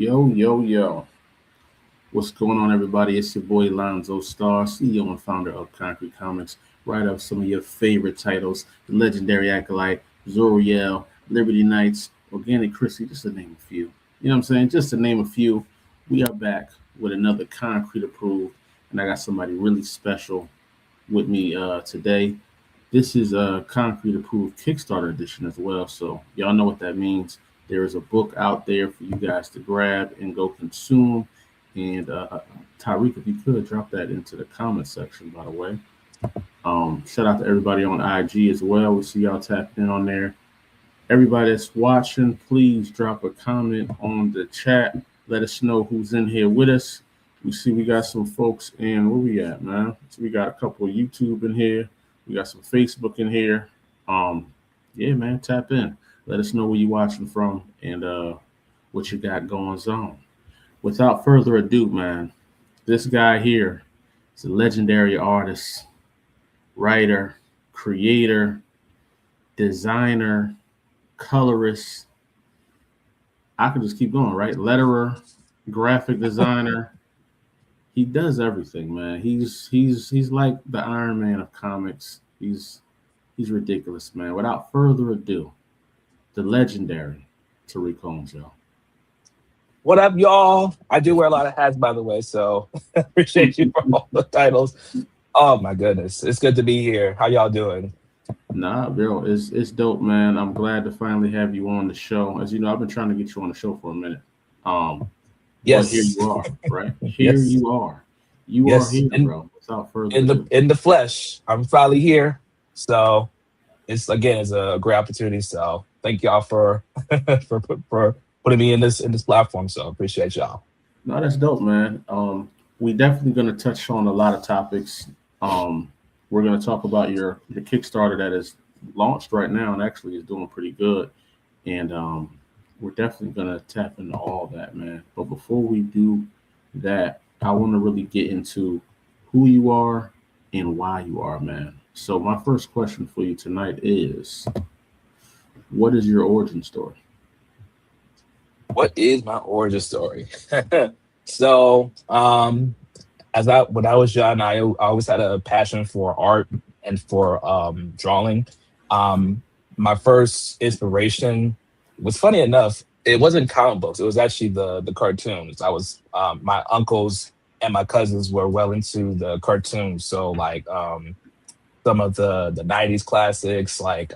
Yo, yo, yo. What's going on, everybody? It's your boy Lonzo Star, CEO and founder of Concrete Comics. Write up some of your favorite titles: The Legendary Acolyte, Zoriel, Liberty Knights, Organic Chrissy, just to name a few. You know what I'm saying? Just to name a few. We are back with another Concrete Approved, and I got somebody really special with me today. This is a Concrete Approved Kickstarter edition as well, so y'all know what that means. There is a book out there for you guys to grab and go consume. And Tarik, if you could drop that into the comment section, by the way. Shout out to everybody on IG as well. We see y'all tapping in on there. Everybody that's watching, please drop a comment on the chat. Let us know who's in here with us. We see we got some folks in. Where we at, man? So we got a couple of YouTube in here. We got some Facebook in here. Yeah, man, tap in. Let us know where you watching from and what you got going on. Without further ado, man, this guy here is a legendary artist, writer, creator, designer, colorist. I could just keep going, right? Letterer, graphic designer. He does everything, man. He's like the Iron Man of comics. He's ridiculous, man. Without further ado, the legendary Tarik Holmes, y'all. What up, y'all? I do wear a lot of hats, by the way, so appreciate you for all the titles. Oh my goodness, it's good to be here. How y'all doing? Nah, bro, it's dope, man. I'm glad to finally have you on the show. As you know, I've been trying to get you on the show for a minute. But here Yes, you are, right? Here yes, you are. You are yes. here, bro. Without further In the ado. in the flesh, I'm finally here. So it's a great opportunity. So thank y'all for for putting me in this platform. So appreciate y'all. No, that's dope, man. We definitely gonna touch on a lot of topics. Um, we're gonna talk about your Kickstarter that is launched right now and actually is doing pretty good. And we're definitely gonna tap into all that, man. But before we do that, I want to really get into who you are and why you are, man. So my first question for you tonight is, what is your origin story? What is my origin story? So, as I when I was young, I always had a passion for art and for drawing. Um, my first inspiration was, funny enough, it wasn't comic books. It was actually the cartoons. I was my uncles and my cousins were well into the cartoons, so like some of the '90s classics like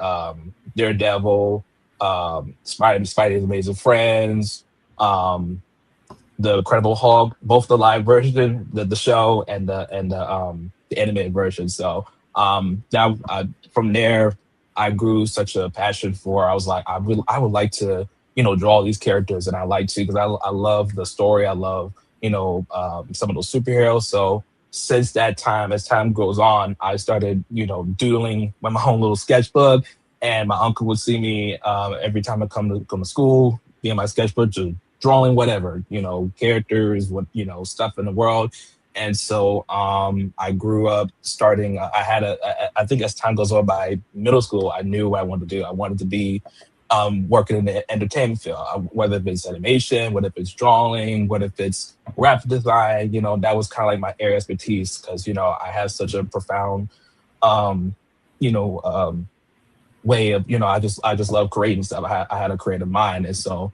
Daredevil, Spidey's Amazing Friends. Um, the Incredible Hulk, both the live version, the show, and the animated version. So now from there, I grew such a passion for. I was like, I would like to draw these characters, and I like to because I love the story. I love some of those superheroes. So since that time, as time goes on, I started doodling with my own little sketchbook, and my uncle would see me every time I come to school, be in my sketchbook, just drawing whatever, characters, what stuff in the world. And so I grew up starting. I had I think as time goes on by middle school, I knew what I wanted to do. I wanted to be working in the entertainment field, whether if it's animation, whether if it's drawing, whether if it's graphic design. That was kind of like my area of expertise because I have such a profound um, you know um, way of I just love creating stuff. I had a creative mind, and so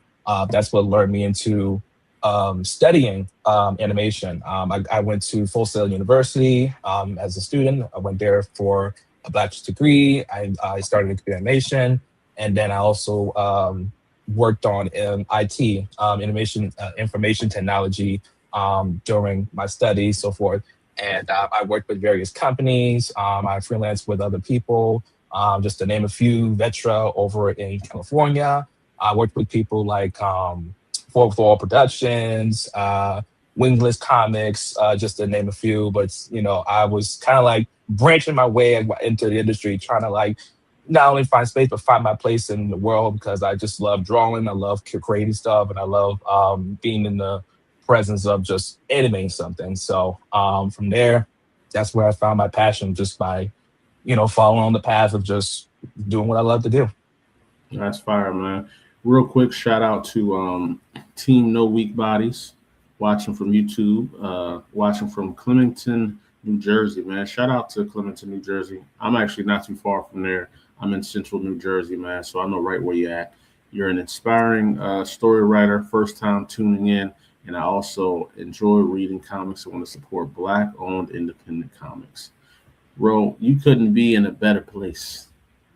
that's what lured me into studying animation. I went to Full Sail University as a student. I went there for a bachelor's degree. I started in computer animation, and then I also worked on IT, animation, information technology during my studies, so forth. And I worked with various companies. I freelanced with other people, just to name a few. Vetra over in California. I worked with people like 4 Productions, Wingless Comics, just to name a few. But I was kind of like branching my way into the industry, trying to like not only find space but find my place in the world because I just love drawing, I love creating stuff, and I love being in the presence of just animating something. So from there, that's where I found my passion, just by following on the path of just doing what I love to do. That's fire, man. Real quick shout out to Team No Weak Bodies, watching from YouTube, watching from Clementon, New Jersey, man. Shout out to Clementon, New Jersey. I'm actually not too far from there. I'm in central New Jersey, man, so I know right where you're at. You're an inspiring story writer, first time tuning in, and I also enjoy reading comics. I want to support Black owned independent comics. Bro, you couldn't be in a better place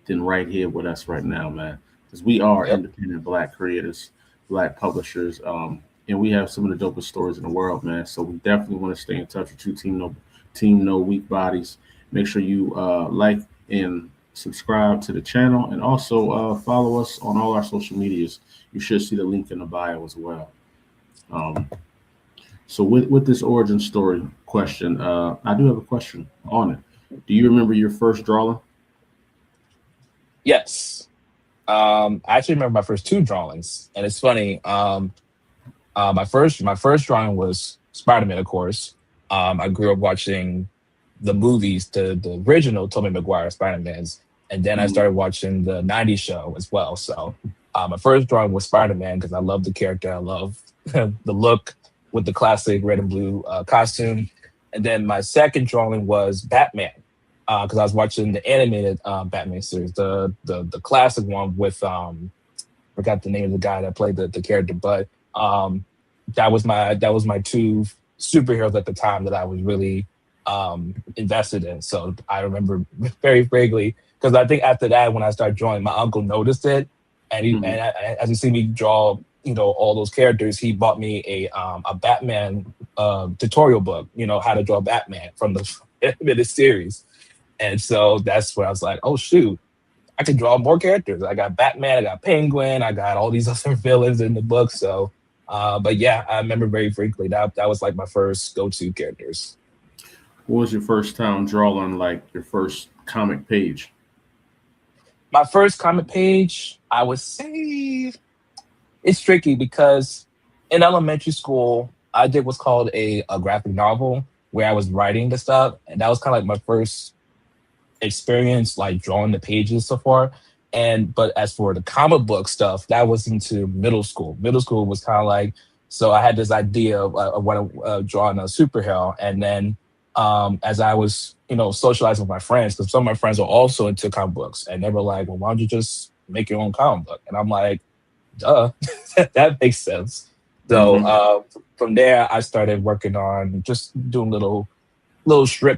than right here with us right now, man. Because we are Yep. independent Black creators, Black publishers, and we have some of the dopest stories in the world, man. So we definitely want to stay in touch with you, Team No Weak Bodies. Make sure you like and subscribe to the channel, and also follow us on all our social medias. You should see the link in the bio as well. Um, so with this origin story question, I do have a question on it. Do you remember your first drawing? Yes. I actually remember my first two drawings, and it's funny. My first drawing was Spider-Man, of course. I grew up watching the movies, the original Tobey Maguire Spider-Mans, and then I Mm, started watching the '90s show as well. So my first drawing was Spider-Man because I love the character. I love the look with the classic red and blue costume. And then my second drawing was Batman because I was watching the animated Batman series, the classic one with forgot the name of the guy that played the character, but um, that was my two superheroes at the time that I was really invested in. So I remember very vaguely because I think after that, when I started drawing, my uncle noticed it, and mhm. as he see me draw, all those characters, he bought me a Batman tutorial book, how to draw Batman from the animated series, and so that's where I was like, oh shoot, I could draw more characters. I got Batman, I got Penguin, I got all these other villains in the book. So, but yeah, I remember very frequently that was like my first go-to characters. What was your first time drawing, like your first comic page? My first comic page, I would say it's tricky because in elementary school, I did what's called a graphic novel where I was writing the stuff, and that was kind of like my first experience like drawing the pages so far. And but as for the comic book stuff, that was into middle school. Middle school was kind of like, so I had this idea of what drawing a superhero, and then as I was socializing with my friends, because some of my friends are also into comic books, and they were like, well, why don't you just make your own comic book? And I'm like, duh, that makes sense. So Hmm. from there, I started working on just doing little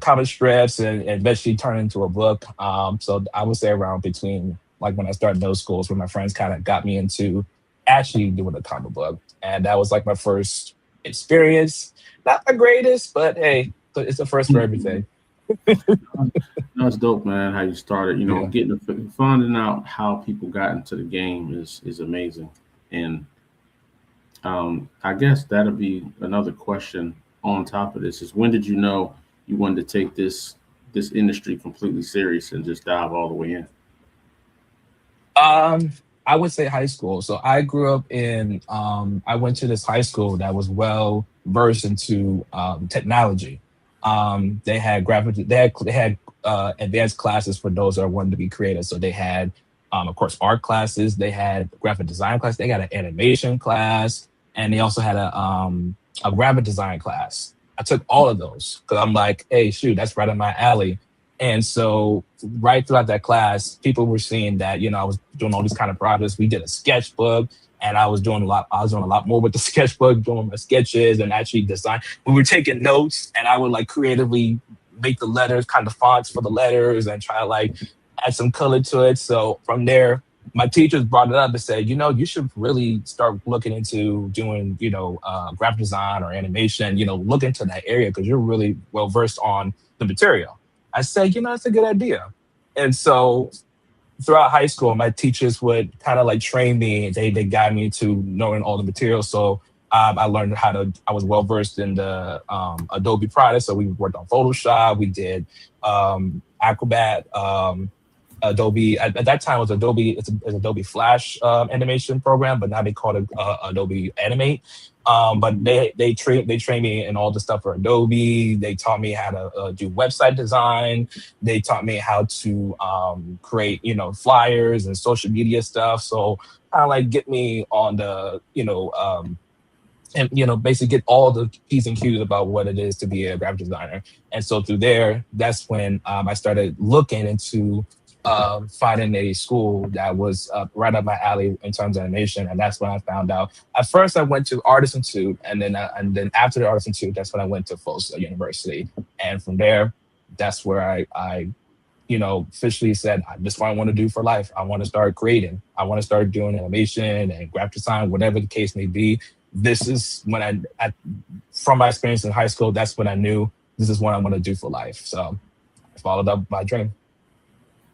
comic strips and eventually turned into a book. So I would say around between like when I started middle school is when my friends kind of got me into actually doing a comic book. And that was like my first experience. Not my greatest, but hey, it's the first for everything. That's dope, man. How you started, Yeah. finding out how people got into the game is amazing. And I guess that'll be another question on top of this: is when did you know you wanted to take this industry completely serious and just dive all the way in? Um, I would say high school. So I grew up in I went to this high school that was well versed into technology. They had advanced classes for those that wanted to be creative. So they had of course art classes, they had graphic design class, they got an animation class, and they also had a graphic design class. I took all of those because I'm like, hey, shoot, that's right in my alley. And so right throughout that class, people were seeing that, I was doing all these kind of projects. We did a sketchbook and I was doing a lot more with the sketchbook, doing my sketches and actually design. We were taking notes and I would like creatively make the letters, kind of fonts for the letters and try to like add some color to it. So from there, my teachers brought it up and said, you should really start looking into doing, graphic design or animation, look into that area because you're really well versed on the material. I said, that's a good idea. And so throughout high school, my teachers would kind of like train me. They got me to knowing all the materials. So I learned I was well versed in the Adobe products. So we worked on Photoshop. We did Acrobat. Adobe at that time was Adobe. It's Adobe Flash animation program, but now they call it Adobe Animate. But they trained me in all the stuff for Adobe. They taught me how to do website design. They taught me how to create flyers and social media stuff. So kind of like get me on the and basically get all the P's and Q's about what it is to be a graphic designer. And so through there, that's when I started looking into finding a school that was right up my alley in terms of animation, and that's when I found out. At first, I went to Artist Institute, and then after the Artist Institute, that's when I went to Full Sail University, and from there, that's where I officially said, this is what I want to do for life. I want to start creating. I want to start doing animation and graphic design, whatever the case may be. This is when from my experience in high school, that's when I knew this is what I want to do for life. So I followed up my dream.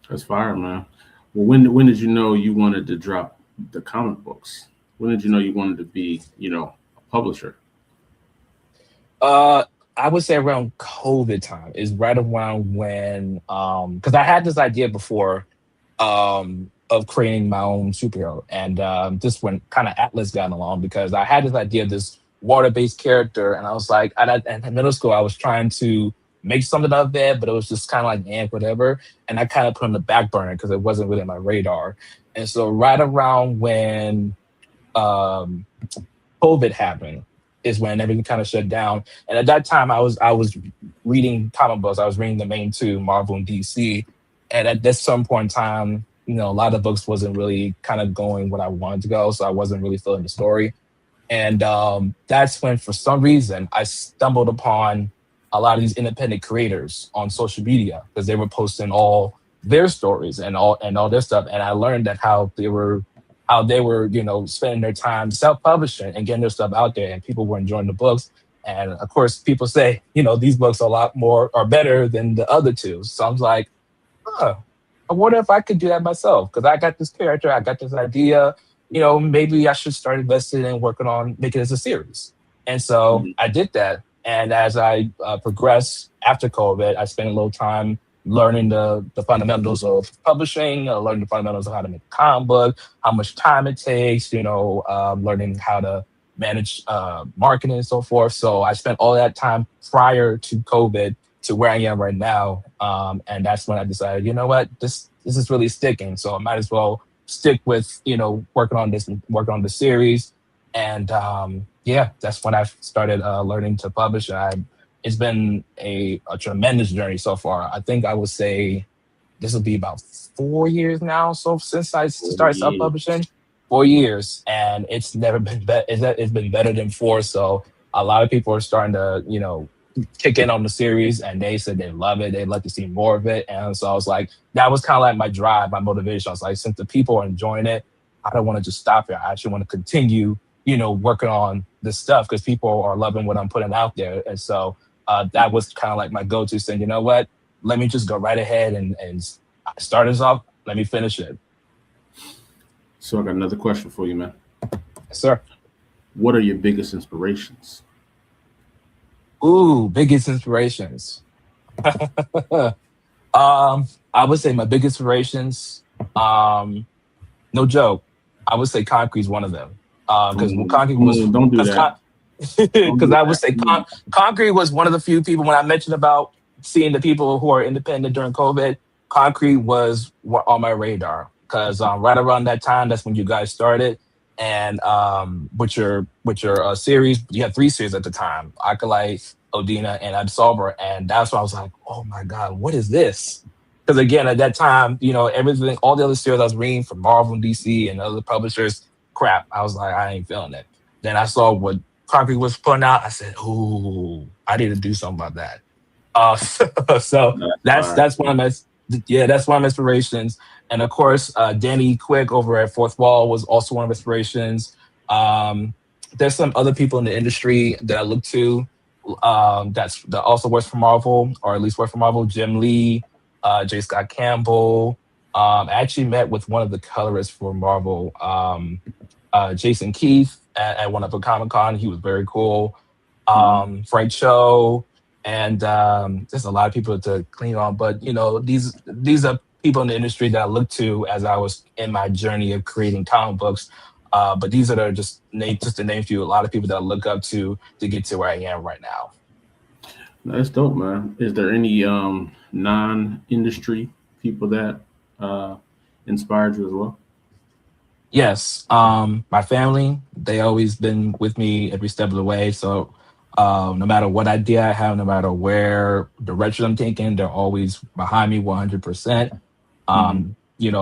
That's fire, man. Well, when did you know you wanted to drop the comic books? When did you know you wanted to be, a publisher? I would say around COVID time is right around when, because I had this idea before of creating my own superhero, and this when kind of Atlas got along because I had this idea of this water-based character, and I was like, in middle school, I was trying to make something of it, but it was just kind of like whatever, and I kind of put on the back burner because it wasn't really on my radar. And so right around when um, COVID happened is when everything kind of shut down. And at that time, I was reading comic books. I was reading the main two, Marvel and DC. And at this some point in time, a lot of books wasn't really kind of going what I wanted to go, so I wasn't really feeling the story. And that's when, for some reason, I stumbled upon a lot of these independent creators on social media because they were posting all their stories and all their stuff. And I learned that how they were spending their time self-publishing and getting their stuff out there, and people were enjoying the books. And of course, people say, these books are a lot more or better than the other two. So I was like, I wonder if I could do that myself because I got this character, I got this idea. Maybe I should start investing and working on making it as a series. And so I did that. And as I progressed after COVID, I spent a little time learning the fundamentals of publishing, learning the fundamentals of how to make a comic book, how much time it takes, learning how to manage marketing and so forth. So I spent all that time prior to COVID to where I am right now. And that's when I decided, you know what, this is really sticking. So I might as well stick with, working on the series. And that's when I started learning to publish. It's been a tremendous journey so far. I think I would say this will be about 4 years now. So since I started self-publishing, 4 years, and it's never been better. It's been better than 4. So a lot of people are starting to, kick in on the series, and they said they love it. They'd like to see more of it. And so I was like, that was kind of like my drive, my motivation. I was like, since the people are enjoying it, I don't want to just stop here. I actually want to continue, working on this stuff because people are loving what I'm putting out there. And so that was kind of like my go-to, saying, you know what, let me just go right ahead and start this off. Let me finish it. So I got another question for you, man. Yes, sir. What are your biggest inspirations? Ooh, biggest inspirations. I would say my big inspirations, no joke, I would say Concrete is one of them. Because Concrete was don't do that. Because I would say Concrete was one of the few people when I mentioned about seeing the people who are independent during COVID. Concrete was on my radar because right around that time, that's when you guys started, and with your series, you had 3 series at the time: Acolyte, Odina, and Absolver, and that's why I was like, oh my god, what is this? Because again, at that time, everything, all the other series I was reading from Marvel and DC and other publishers, crap. I was like, I ain't feeling it. Then I saw what Concrete was putting out. I said, ooh, I need to do something about that. So that's one of my that's one of my inspirations. And of course, Danny Quick over at Fourth Wall was also one of my inspirations. There's some other people in the industry that I look to that also works for Marvel, or at least work for Marvel. Jim Lee, J. Scott Campbell. I actually met with one of the colorists for Marvel, Jason Keith, at one of a Comic Con. He was very cool. Frank Cho, and there's a lot of people to clean on. But these are people in the industry that I look to as I was in my journey of creating comic books. But these are just to name a few. A lot of people that I look up to get to where I am right now. That's dope, man. Is there any non-industry people that inspired you as well? Yes. My family, they always been with me every step of the way. So no matter what idea I have, no matter where direction I'm taking, they're always behind me 100%. Hmm.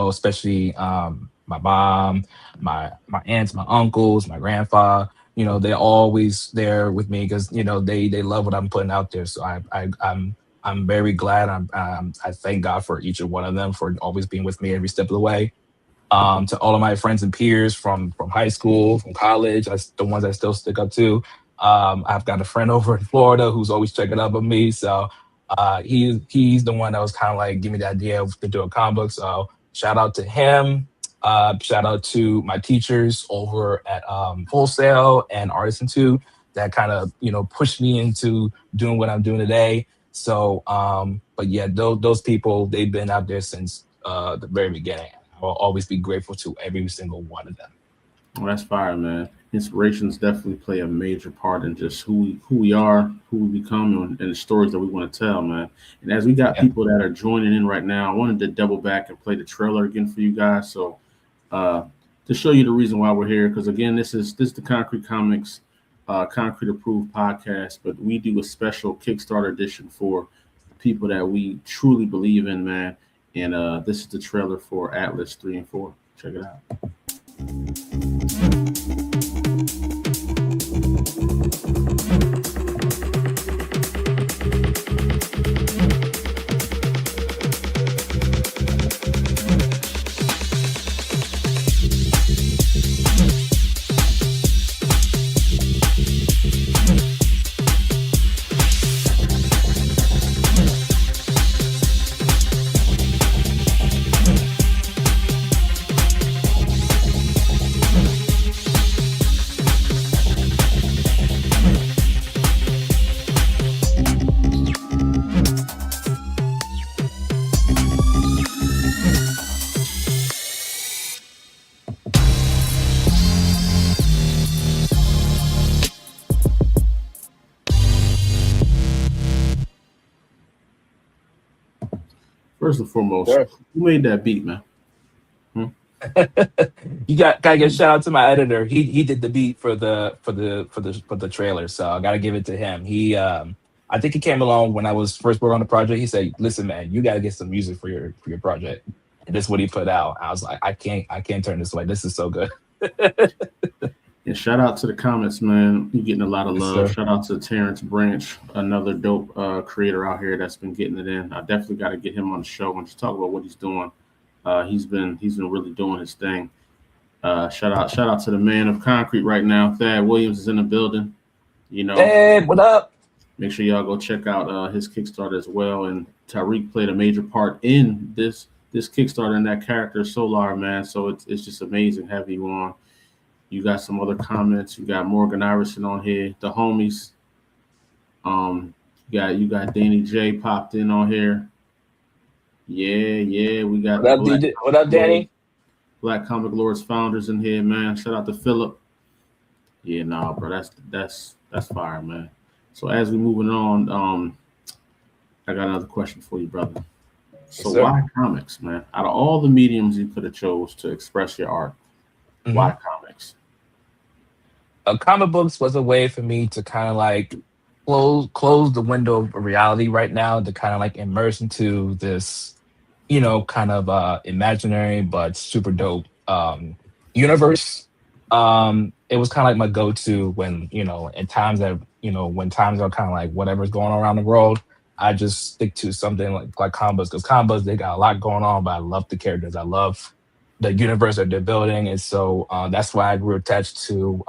Especially my mom, my aunts, my uncles, my grandpa. They're always there with me because they love what I'm putting out there. So I'm very glad. I thank God for each and one of them for always being with me every step of the way. To all of my friends and peers from high school, from college, the ones I still stick up to. I've got a friend over in Florida who's always checking up on me. So he's the one that was kind of like give me the idea to do a comic book. So shout out to him. Shout out to my teachers over at Wholesale and Artisan too that kind of pushed me into doing what I'm doing today. So, but yeah, those people they've been out there since the very beginning. I will always be grateful to every single one of them. Well, that's fire, man. Inspirations definitely play a major part in just who we are, who we become, and the stories that we want to tell, man. And as we got Yeah. people that are joining in right now, I wanted to double back and play the trailer again for you guys. So uh, to show you the reason why we're here, because again, this is the Concrete Comics Concrete Approved podcast, but we do a special Kickstarter edition for people that we truly believe in, man. And this is the trailer for Atlas 3 and 4. Check it out. First and foremost, Sure. who made that beat, man? Hmm? You gotta give a shout out to my editor. He did the beat for the trailer, so I gotta give it to him. I think he came along when I was first working on the project. He said, "Listen, man, you gotta get some music for your project." And this is what he put out. I was like, I can't turn this away. This is so good. And shout out to the comments, man. You're getting a lot of Yes, love. sir. Shout out to Terrence Branch, another dope creator out here that's been getting it in. I definitely got to get him on the show and just talk about what he's doing. He's been really doing his thing. Shout out to the man of concrete right now. Thad Williams is in the building. You know, Hey, what up? make sure y'all go check out his Kickstarter as well. And Tarik played a major part in this Kickstarter and that character Solar, man. So it's just amazing having you on. You got some other comments. You got Morgan Iverson on here. The homies. You got Danny J popped in on here. Yeah. We got What the up, DJ? What up, Danny? Black Comic Lords founders in here, man. Shout out to Philip. Yeah, nah, bro. That's fire, man. So as we moving on, I got another question for you, brother. Yes, So sir. why comics, man? Out of all the mediums you could have chose to express your art, Mhm. why comics? Comic books was a way for me to kind of like close the window of reality right now to kind of like immerse into this kind of imaginary but super dope universe. It was kind of like my go-to when in times that when times are kind of like whatever's going on around the world. I just stick to something like combos because combos they got a lot going on, but I love the characters. I love the universe that they're building, and so that's why I grew attached to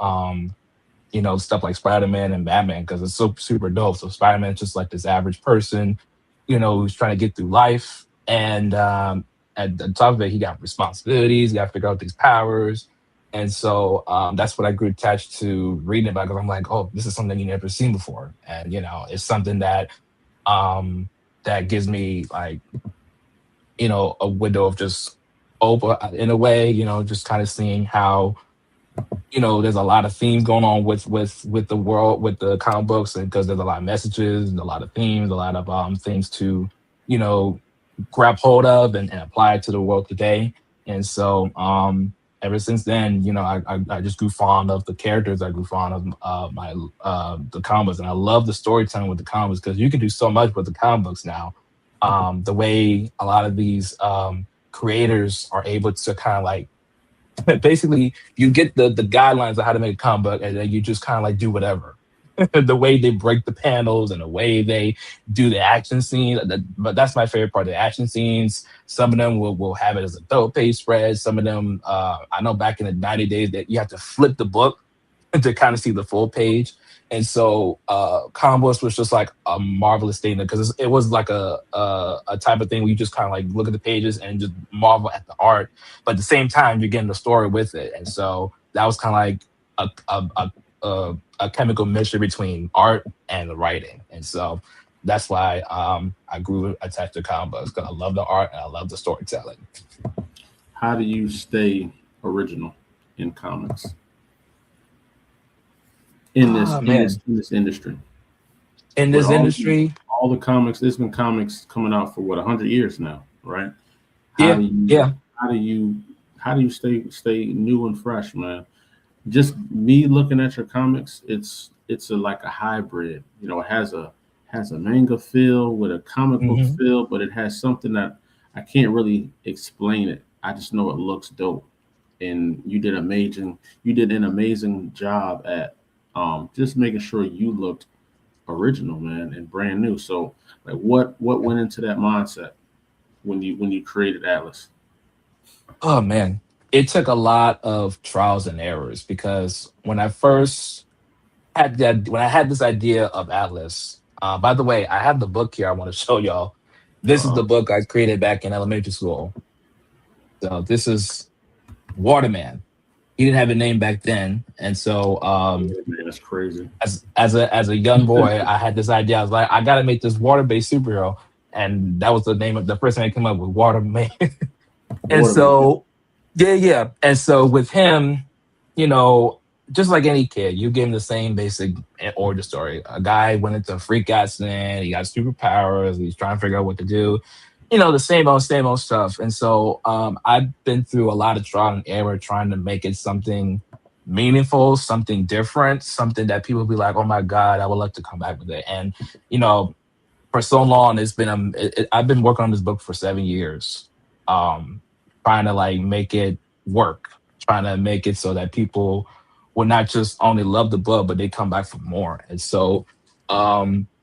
stuff like Spider-Man and Batman because it's so super dope. So Spider-Man's just like this average person, who's trying to get through life. And at the top of it, he got responsibilities, he got to figure out these powers. And so that's what I grew attached to reading about because I'm like, oh, this is something you never seen before. And, it's something um, that gives me like, a window of just hope in a way, just kind of seeing how there's a lot of themes going on with the world with the comic books and because there's a lot of messages and a lot of themes a lot of things to you know grab hold of and apply it to the world today. And so ever since then, I just grew fond of the characters. I grew fond of my the comics, and I love the storytelling with the comics because you can do so much with the comic books now. The way a lot of these creators are able to kind of like basically you get the guidelines of how to make a comic book, and then you just kind of like do whatever. The way they break the panels and the way they do the action scene. But that's my favorite part. The action scenes. Some of them will have it as a third page spread. Some of them, I know back in the 90 days that you have to flip the book to kind of see the full page. And so Combos was just like a marvelous thing because it was like a type of thing where you just kind of like look at the pages and just marvel at the art, but at the same time you're getting the story with it. And so that was kind of like a chemical mixture between art and the writing. And so that's why I grew attached to combos because I love the art and I love the storytelling. How do you stay original in comics in this Oh in man, this in this industry? in With this industry, all the comics, there's been comics coming out for what 100 years now, right? How yeah, do you yeah. how do you how do you stay new and fresh, man? Just me looking at your comics, it's like a hybrid. It has a manga feel with a comic book Hmm. feel, but it has something that I can't really explain it. I just know it looks dope, and you did an amazing job at just making sure you looked original, man, and brand new. So, like, what went into that mindset when you created Atlas? Oh man, it took a lot of trials and errors because when I had this idea of Atlas. By the way, I have the book here. I want to show y'all. This is Uh, the book I created back in elementary school. So this is Waterman. He didn't have a name back then, and so yeah, man, that's crazy. as a young boy, I had this idea. I was like, I got to make this water based superhero, and that was the name of the first thing that came up with Waterman. And Waterman. so, yeah, yeah. And so with him, you know, just like any kid, you give him the same basic origin story. A guy went into a freak accident, he got superpowers, he's trying to figure out what to do. The same old stuff. And so I've been through a lot of trial and error trying to make it something meaningful, something different, something that people be like, oh my God, I would love to come back with it. And, you know, for so long I've been working on this book for 7 years, um trying to like make it work, trying to make it so that people will not just only love the book but they come back for more. And so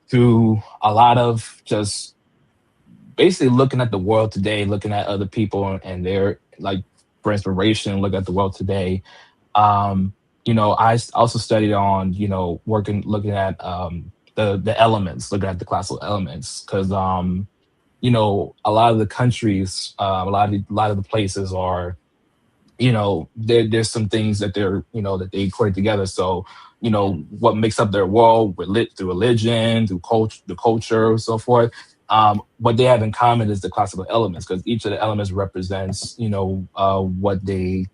through a lot of just basically looking at the world today, looking at other people and their like for inspiration, look at the world today. um also studied on, working looking at the elements, looking at the classical elements, because a lot of the countries, a lot of the places are, there's some things that that they equate together. So what makes up their world through religion, through culture, so forth. What they have in common is the classical elements, because each of the elements represents what they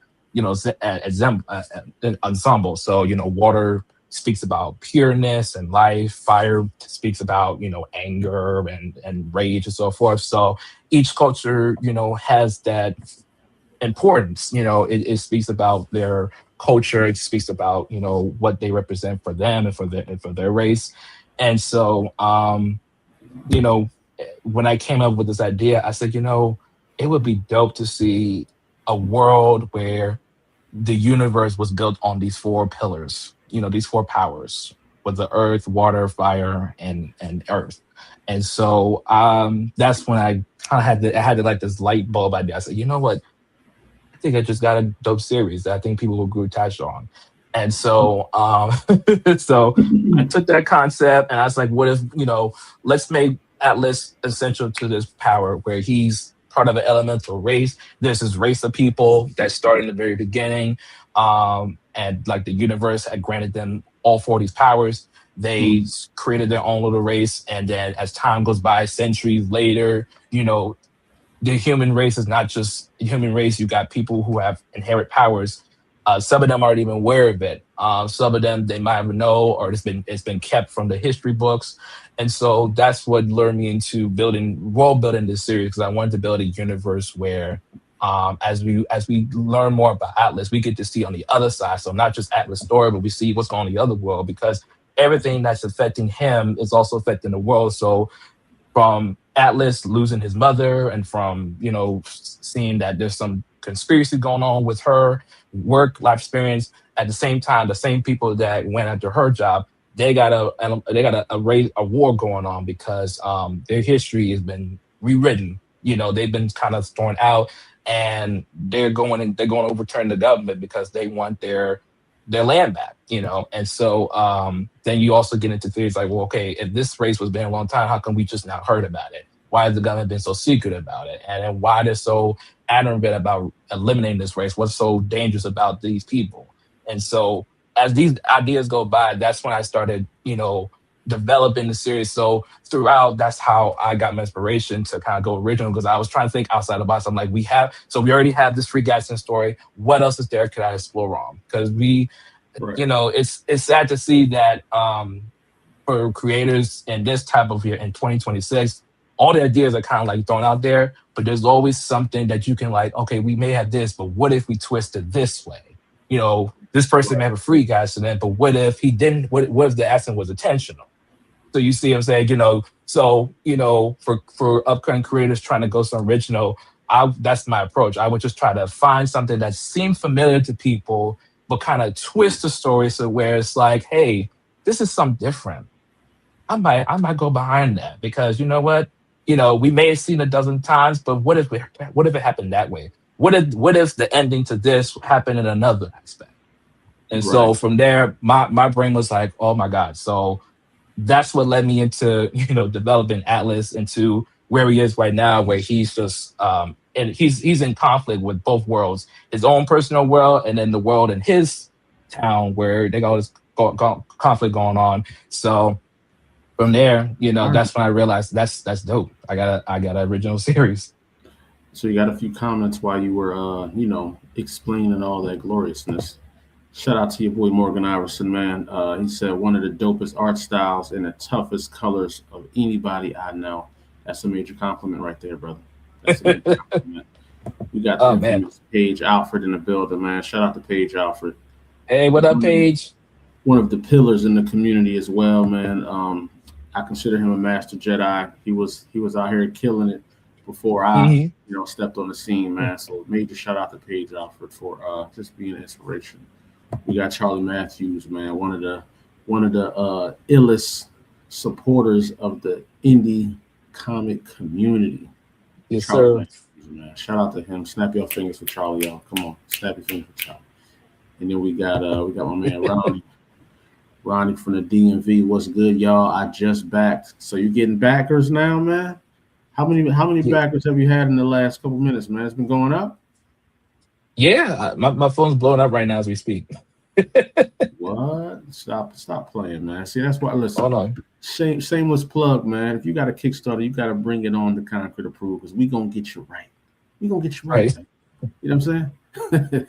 ensemble. So water speaks about pureness and life. Fire speaks about anger and rage and so forth. So each culture has that importance. It speaks about their culture. It speaks about what they represent for them and for their race. And so you know when I came up with this idea, I said, it would be dope to see a world where the universe was built on these four pillars, these four powers, with the earth, water, fire, and earth. And so that's when I kind of had like this light bulb idea. I said, you know what? I think I just got a dope series that I think people will grow attached on. And so so I took that concept and I was like, what if, let's make Atlas essential to this power where he's part of an elemental race. There's this race of people that started in the very beginning. And like the universe had granted them all four of these powers. They Mm, created their own little race. And then as time goes by, centuries later, the human race is not just the human race. You got people who have inherent powers. Some of them aren't even aware of it. Some of them they might know, or it's been kept from the history books. And so that's what lured me into world building this series, because I wanted to build a universe where As we learn more about Atlas, we get to see on the other side. So not just Atlas' story, but we see what's going on in the other world, because everything that's affecting him is also affecting the world. So from Atlas losing his mother, and from seeing that there's some conspiracy going on with her work life experience. At the same time, the same people that went after her job, they got a war going on, because their history has been rewritten. They've been kind of thrown out, and they're going to overturn the government because they want their land back. And so then you also get into theories like, well, okay, if this race was banned a long time, how come we just now heard about it? Why has the government been so secret about it? And then why they're so adamant about eliminating this race? What's so dangerous about these people? And so as these ideas go by, that's when I started, developing the series. So throughout, that's how I got my inspiration to kind of go original, because I was trying to think outside the box. I'm like, we already have this Free Gadsden story. What else is there could I explore on? Because Right. it's sad to see that for creators in this type of year in 2026, all the ideas are kind of like thrown out there, but there's always something that you can like, okay, we may have this, but what if we twist it this way? This person may have a freak accident, but what if he didn't? What if the accident was intentional? So you see what I'm saying? So for upcoming creators trying to go some original, that's my approach. I would just try to find something that seemed familiar to people, but kind of twist the story so where it's like, hey, this is something different. I might go behind that, because you know what? We may have seen it a dozen times, but what if it happened that way? What if the ending to this happened in another aspect? And Right. so from there, my brain was like, oh my God. So that's what led me into, developing Atlas into where he is right now, where he's just and he's in conflict with both worlds, his own personal world, and then the world in his town where they got all this conflict going on. So from there, All right. that's when I realized that's dope. I got an original series. So you got a few comments while you were, explaining all that gloriousness. Shout out to your boy Morgan Iverson, man. He said one of the dopest art styles and the toughest colors of anybody I know. That's a major compliment right there, brother. That's a major compliment. We got the Oh man. infamous Paige Alfred in the building, man. Shout out to Paige Alfred. Hey, what up, One of the, Paige? one of the pillars in the community as well, man. I consider him a master Jedi. He was out here killing it before I, Hmm. stepped on the scene, man. So major shout out to Paige Alfred for just being an inspiration. We got Charlie Matthews, man, one of the illest supporters of the indie comic community. Yes, Charlie sir. Matthews, man. Shout out to him. Snap your fingers for Charlie, y'all. Come on, snap your fingers for Charlie. And then we got my man Ronnie. Ronnie from the DMV. What's good, y'all? I just backed. So you getting backers now, man? How many Yeah, backers have you had in the last couple minutes, man? It's been going up. yeah. My phone's blowing up right now as we speak. What? Stop playing, man. See, that's why. Listen, Hold on. shameless plug, man. If you got a Kickstarter, you got to bring it on to Concrete Approved, because we gonna get you right. We gonna get you right, Right. man. You know what I'm saying?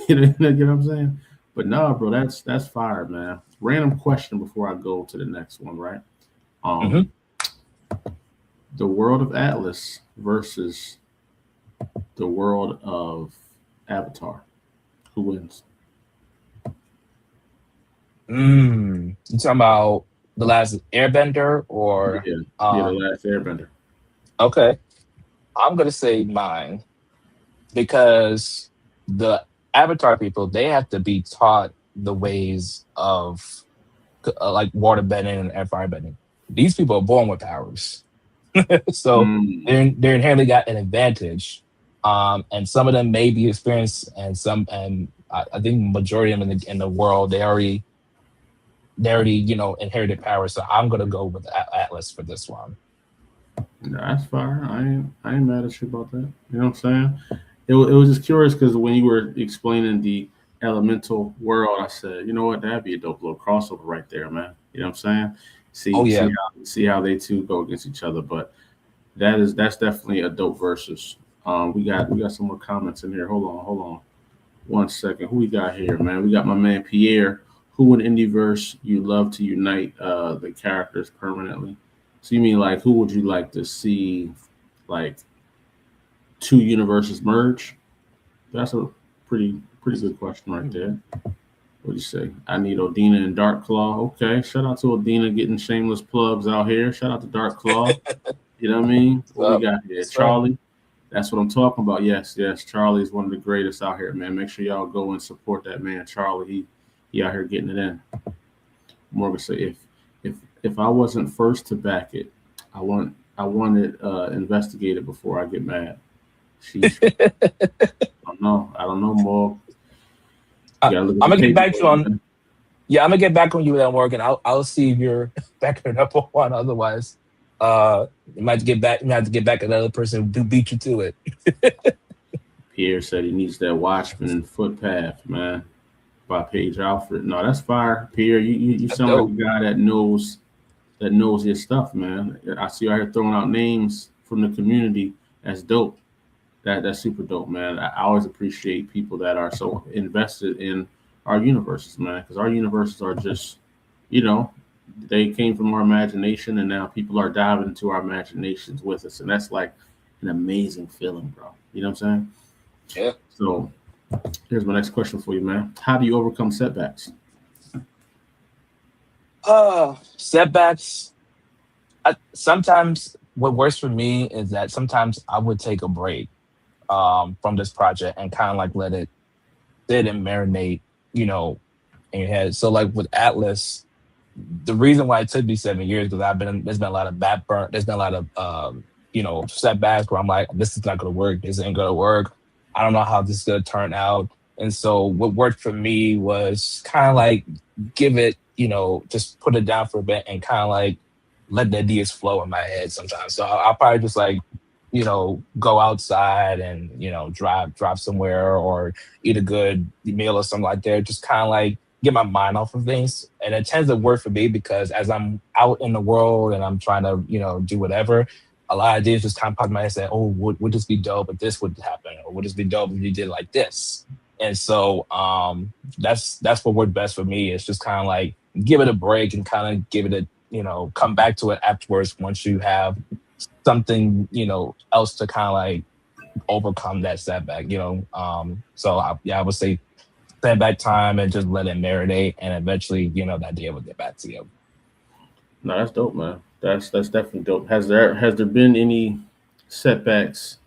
You know what I'm saying? But no, bro, that's fire, man. Random question before I go to the next one, right? Hmm. Um, the world of Atlas versus the world of Avatar. Who wins? You talking about the last Airbender or Yeah, yeah, the um? last Airbender. Okay, I'm gonna say mine, because the Avatar people, they have to be taught the ways of like water bending and fire bending. These people are born with powers, so Mm, they're inherently got an advantage. And some of them may be experienced, and I think majority of them in the world they already inherited power. So I'm gonna go with Atlas for this one. that's fire. I ain't mad at you about that. You know what I'm saying? It was just curious because when you were explaining the elemental world, I said, you know what, that'd be a dope little crossover right there, man. You know what I'm saying? Oh See, see yeah, how see how they two go against each other. But that's definitely a dope versus. We got some more comments in here. Hold on, 1 second. Who we got here, man? We got my man Pierre. Who in Indieverse you love to unite the characters permanently? So you mean like who would you like to see, like two universes merge? That's a pretty good question right there. What do you say? I need Odina and Dark Claw. Okay, shout out to Odina getting shameless plugs out here. Shout out to Dark Claw. You know what I mean? What we So, got here? so Charlie. That's what I'm talking about. Yes, yes. Charlie is one of the greatest out here, man. Make sure y'all go and support that man, Charlie. He out here getting it in. Morgan say if if I wasn't first to back it, I want it investigated before I get mad. Sheesh. I don't know, Morgan. You I, gotta look at I'm the gonna get back to you paperwork, on. man. Yeah, I'm gonna get back on you with that, Morgan. I'll see if you're backing it up on one. Otherwise, you might have to get back. You might have to get back another person who do beat you to it. Pierre said he needs that Watchman and Footpath, man, by Paige Alfred. No, that's fire, Pierre. You That's sound like dope. a guy that knows his stuff, man. I see you out here throwing out names from the community. That's dope. That's super dope, man. I always appreciate people that are so invested in our universes, man, because our universes are just, you know, they came from our imagination, and now people are diving into our imaginations with us, and that's like an amazing feeling, bro. You know what I'm saying? Yeah. So here's my next question for you, man. How do you overcome setbacks? Setbacks. Sometimes what works for me is that sometimes I would take a break from this project and kind of like let it sit and marinate, you know, in your head. So like with Atlas, the reason why it took me 7 years because there's been a lot of bad burn, there's been a lot of setbacks where I'm like, this is not gonna work, this ain't gonna work. I don't know how this is gonna turn out. And so what worked for me was kind of like give it, just put it down for a bit and kind of like let the ideas flow in my head sometimes. So I'll probably just like, go outside and, drive somewhere or eat a good meal or something like that. Just kind of like get my mind off of things. And it tends to work for me because as I'm out in the world and I'm trying to, do whatever, a lot of ideas just kind of pop in my head and say, oh, would this be dope if this would happen? Or would this be dope if you did like this? And so that's what worked best for me. It's just kind of like give it a break and kind of give it a, come back to it afterwards once you have something, else to kind of like overcome that setback, So I would say stand back time and just let it marinate, and eventually, that day will get back to you. No, that's dope, man. That's definitely dope. Has there been any setbacks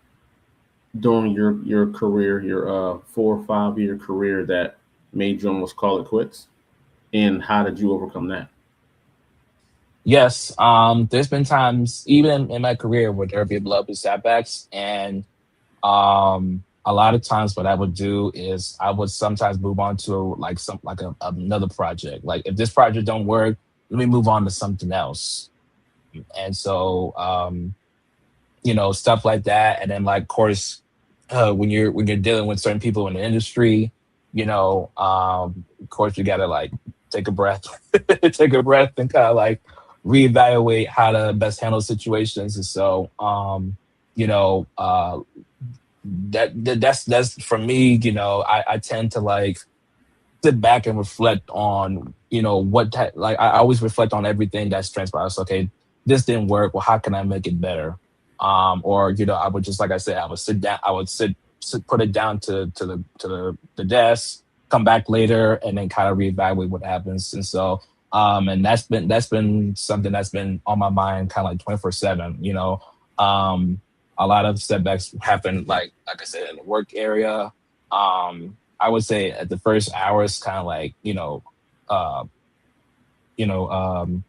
during your career, your 4 or 5 year career that made you almost call it quits? And how did you overcome that? Yes, there's been times even in my career where there be blood with setbacks, and a lot of times what I would do is I would sometimes move on to like another project. Like if this project don't work, let me move on to something else. And so stuff like that. And then like of course when you're dealing with certain people in the industry, of course you gotta like take a breath, take a breath and kind of like reevaluate how to best handle situations. And so you know, that's for me, I tend to like sit back and reflect on, like I always reflect on everything that's transpired. So, okay, this didn't work. Well, how can I make it better? Or, I would just, like I said, I would sit down, I would put it down to the desk, come back later and then kind of reevaluate what happens. And so, and that's been something that's been on my mind kind of like 24/7, um, a lot of setbacks happen, like I said, in the work area. I would say at the first hours, kind of like uh, you know,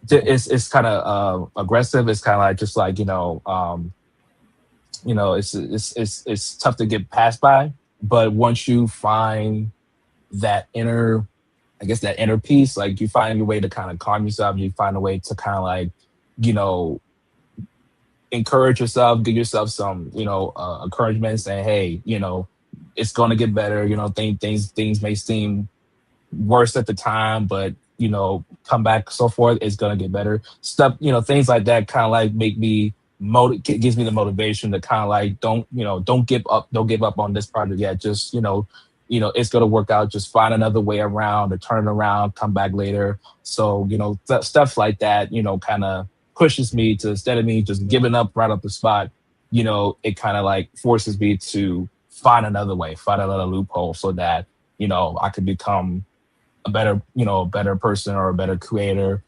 it's kind of aggressive. It's kind of like just like it's tough to get past by. But once you find that inner, I guess that inner peace, like you find your way to kind of calm yourself. You find a way to kind of like you know encourage yourself, give yourself some, encouragement, saying, hey, it's gonna get better. Things may seem worse at the time, but come back, so forth. It's gonna get better. Stuff, things like that, kind of like make me gives me the motivation to kind of like don't give up on this project yet. Just it's gonna work out. Just find another way around or turn it around, come back later. So stuff like that, kind of pushes me to, instead of me just giving up right up the spot. it kind of like forces me to find another way, find another loophole, so that I could become a better person or a better creator,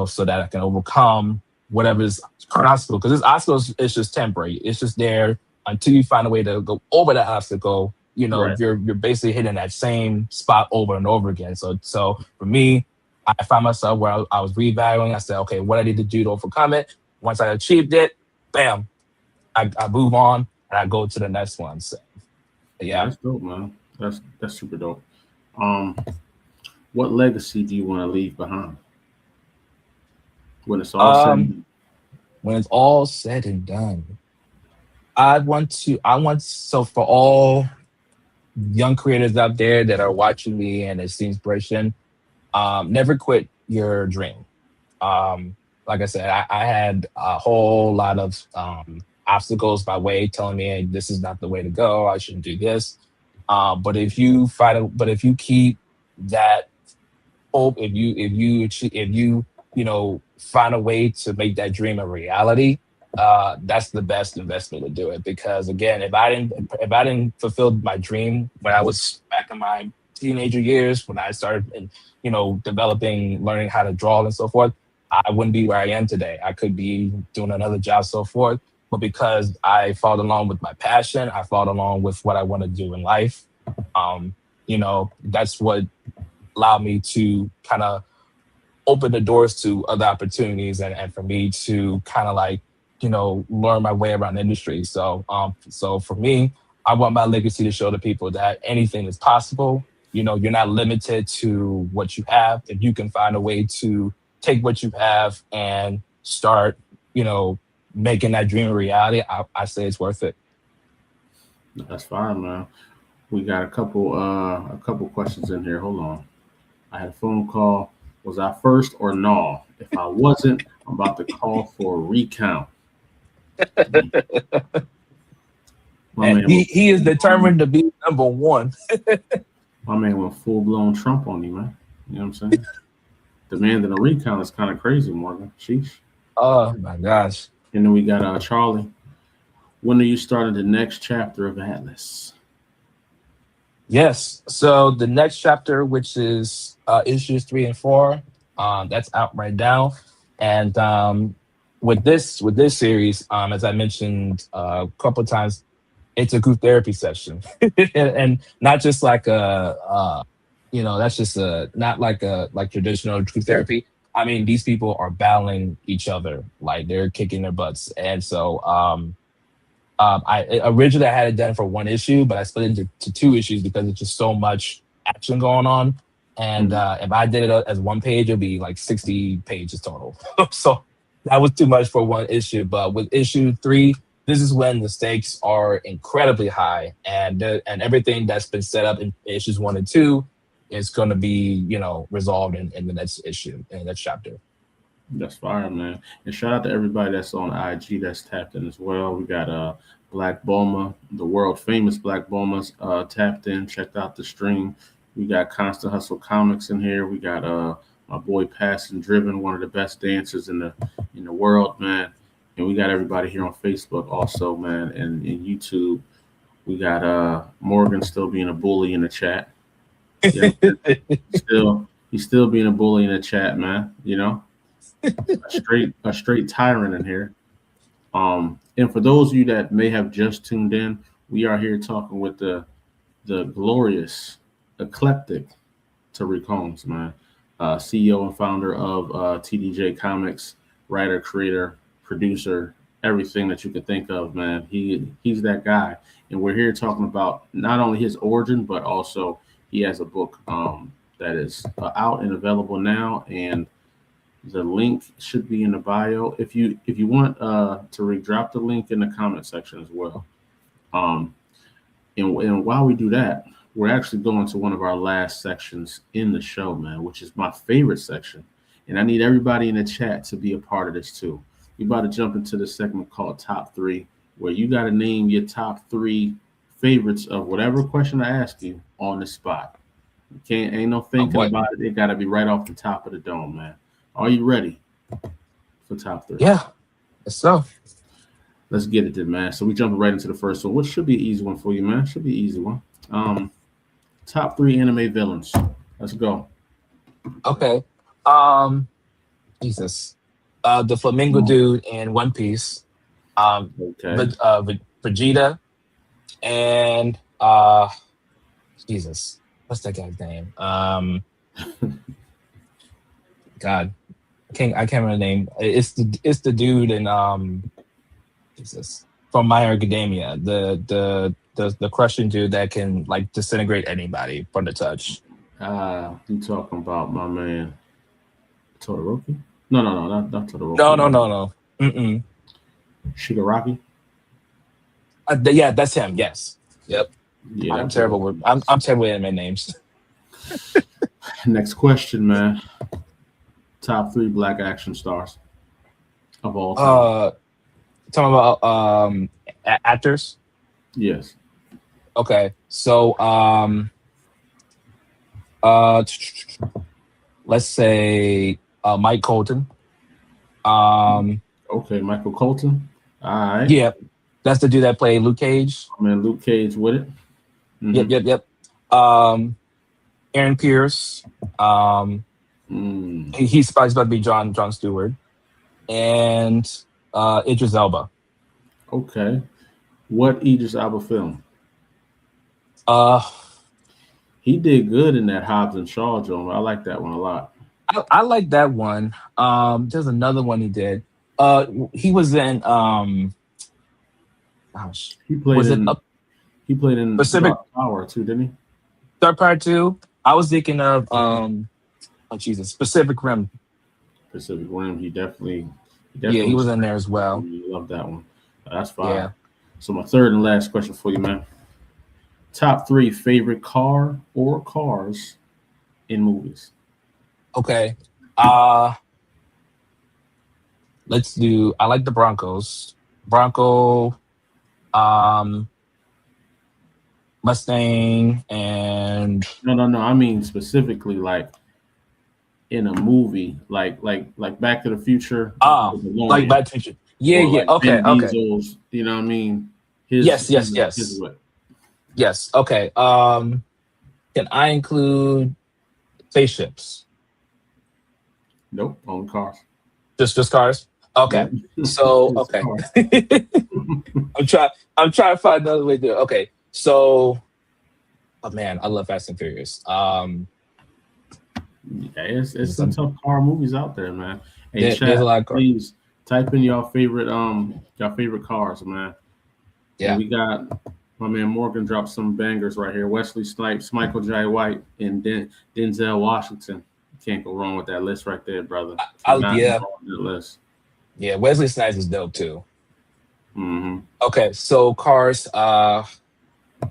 so that I can overcome whatever's current obstacle. Because this obstacle is just temporary. It's just there until you find a way to go over that obstacle. Right. You're basically hitting that same spot over and over again. So for me, I found myself where I was reevaluating. I said, okay, what I need to do to overcome it. Once I achieved it, bam, I move on and I go to the next one. So Yeah, yeah. that's dope, man. That's super dope. Um, what legacy do you want to leave behind when it's all said and Um, done? when it's all said and done, so for all young creators out there that are watching me and it's the inspiration, never quit your dream. Like I said, I had a whole lot of obstacles my way telling me, hey, this is not the way to go. I shouldn't do this. But if you keep that hope, if you find a way to make that dream a reality, that's the best investment to do it. Because again, if I didn't fulfill my dream when I was back in my teenager years, when I started and developing, learning how to draw and so forth, I wouldn't be where I am today. I could be doing another job, so forth. But because I followed along with my passion, I followed along with what I want to do in life. That's what allowed me to kind of open the doors to other opportunities, and for me to kind of like learn my way around the industry. So for me, I want my legacy to show the people that anything is possible. You're not limited to what you have. If you can find a way to take what you have and start you know making that dream a reality, I say it's worth it. That's fine, man. We got a couple questions in here. Hold on. I had a phone call. Was I first or no? If I wasn't, I'm about to call for a recount. My And man he went he is full blown. determined to be number one. My man went full blown Trump on you, man. You know what I'm saying? Demanding a recount is kind of crazy, Morgan. Sheesh. Oh my gosh. And then we got Charlie. When are you starting the next chapter of Atlas? Yes. So the next chapter, which is issues 3 and 4, that's out right now. And with this series, as I mentioned a couple of times, it's a group therapy session, and not just like that's just not like a like traditional group therapy. I mean, these people are battling each other, like they're kicking their butts, and so I originally I had it done for one issue, but I split it into 2 issues because it's just so much action going on. And Mhm. if I did it as one page, it'd be like 60 pages total. So that was too much for one issue. But with issue 3, this is when the stakes are incredibly high, and everything that's been set up in issues 1 and 2 is going to be resolved in the next issue, in the next chapter. That's fire, man. And shout out to everybody that's on IG that's tapped in as well. We got Black Boma, the world famous Black Boma's tapped in, checked out the stream. We got Constant Hustle Comics in here. We got my boy Passion Driven, one of the best dancers in the world, man. And we got everybody here on Facebook also, man, and in YouTube. We got Morgan still being a bully in the chat. Yeah, he's still being a bully in the chat, man. A straight tyrant in here. And for those of you that may have just tuned in, we are here talking with the glorious, eclectic Tarik Holmes, man, CEO and founder of TDJ Comics, writer, creator, producer, everything that you could think of, man. He's that guy, and we're here talking about not only his origin, but also he has a book that is out and available now, and the link should be in the bio. If you want to drop the link in the comment section as well. Um, and while we do that, we're actually going to one of our last sections in the show, man, which is my favorite section. And I need everybody in the chat to be a part of this too. We're about to jump into the segment called Top Three, where you got to name your top 3 favorites of whatever question I ask you on the spot. You ain't no Oh thinking boy. about it. It got to be right off the top of the dome, man. Are you ready for top 3? Yeah. So Let's get it then, man. So we jumping right into the first one, which should be an easy one for you, man. Should be an easy one. Top three anime villains. Let's go. Okay. Jesus. The flamingo dude in One Piece. Okay. Vegeta and Jesus. What's that guy's name? God. I can't remember the name. It's the dude in Jesus from My Hero Academia. The Crushing dude that can like disintegrate anybody from the touch. You talking about my man Todoroki? No, not Todoroki. No. Mm-mm. Shigaraki. Yeah, that's him. Yes. Yep. Yeah, I'm terrible with I'm terrible with anime names. Next question, man. Top three black action stars of all time. Talking about actors. Yes. Okay, so let's say Mike Colton. Okay, Michael Colton. All right. Yeah, that's the dude that played Luke Cage. I mean, Luke Cage with it. Mm-hmm. Yep. Aaron Pierce. He's about to be John Stewart, and Idris Elba. Okay. What Idris Elba film? He did good in that Hobbs and Shaw joint. I like that one a lot. I like that one. There's another one he did. He was in he played in Pacific Dark Tower too, didn't he? Dark Part 2. I was thinking of Pacific Rim. Pacific Rim. He definitely yeah, he was in there as well. Love that one. That's fine. Yeah. So my third and last question for you, man. Top three favorite car or cars in movies. Okay. Let's do. I like the Broncos. Bronco, Mustang, and No. I mean specifically like in a movie, like Back to the Future. Like Back to the Future. Yeah. Like Okay. Vin Diesel's, you know what I mean? Yes. His way. Yes. Okay. Can I include spaceships? Nope. Only cars. Just cars. Okay. So okay. I'm trying to find another way to do it. Okay. So, oh man, I love Fast and Furious. Yeah, it's some tough car movies out there, man. Hey, there's a lot of cars. Please type in your favorite cars, man. Yeah. And we got my man Morgan dropped some bangers right here. Wesley Snipes, Michael J. White, and Denzel Washington. Can't go wrong with that list right there, brother. Yeah. List. Yeah, Wesley Snipes is dope too. Mm-hmm. Okay, so cars.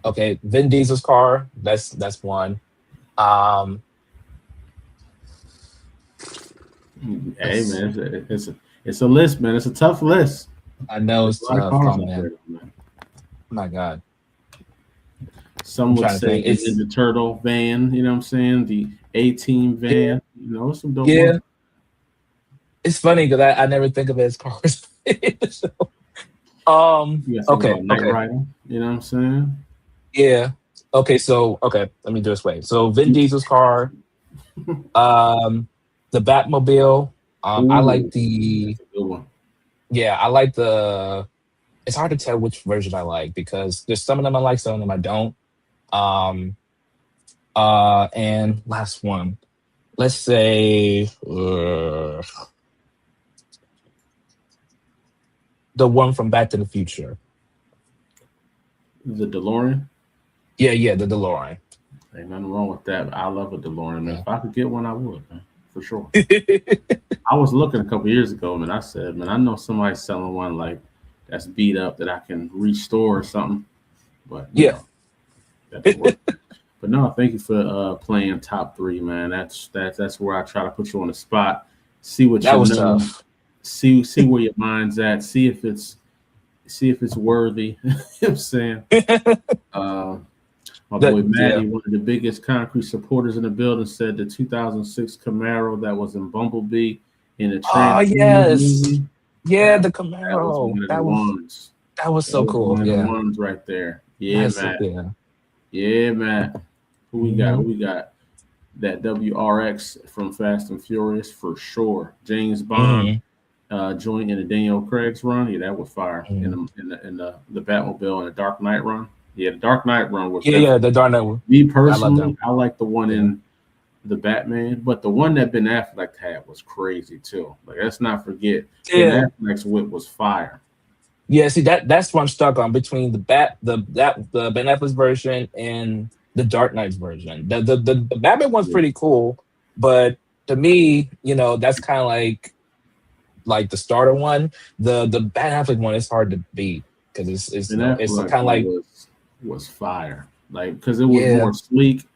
Okay, Vin Diesel's car. That's one. Hey man, it's a list, man. It's a tough list. I know it's tough, man. There, My God. Some would say it's the Turtle van. You know what I'm saying? The A-Team van. Yeah. You know, some dope. Yeah. ones. It's funny because I never think of it as cars. So, okay. Knight Rider, you know what I'm saying? Yeah. Okay. So let me do this way. So Vin Diesel's car, the Batmobile. I like the. That's a good one. Yeah, I like the. It's hard to tell which version I like because there's some of them I like, some of them I don't. And last one, let's say the one from Back to the Future. The DeLorean. Yeah, the DeLorean. Ain't nothing wrong with that. I love a DeLorean, man. If I could get one, I would, man, for sure. I was looking a couple years ago, man. I said, man, I know somebody's selling one like that's beat up that I can restore or something. But yeah, that don't work. But no, thank you for playing top three, man. That's where I try to put you on the spot. See what that you was know. tough. See where your mind's at. See if it's worthy. You know what I'm saying? My boy Maddie, one of the biggest concrete supporters in the building, said the 2006 Camaro that was in Bumblebee in the yes. movie Yeah, That the that was Camaro. one of the ones. That was That so was cool. one of the Yeah. ones right there. Yeah, That's man. yeah. Yeah, man. Who we got? Hmm. Who we got? That WRX from Fast and Furious for sure. James Bond Hmm. joint in the Daniel Craig's run. Yeah, that was fire. In Hmm. the Batmobile and the Dark Knight run. Yeah, the Dark Knight run was Yeah, yeah, definitely the Dark Knight. me I love that. personally. I like the one Yeah. in the Batman, but the one that Ben Affleck had was crazy too. Like let's not forget Ben Yeah. Affleck's whip was fire. Yeah, see that's what I'm stuck on between the Ben Affleck's version and the Dark Knight's version. The Batman one's Yeah. pretty cool, but to me, that's kind of like the starter one. The Ben Affleck one is hard to beat because it's Ben it's Affleck kind of one like was fire. Like because it was yeah, more sleek.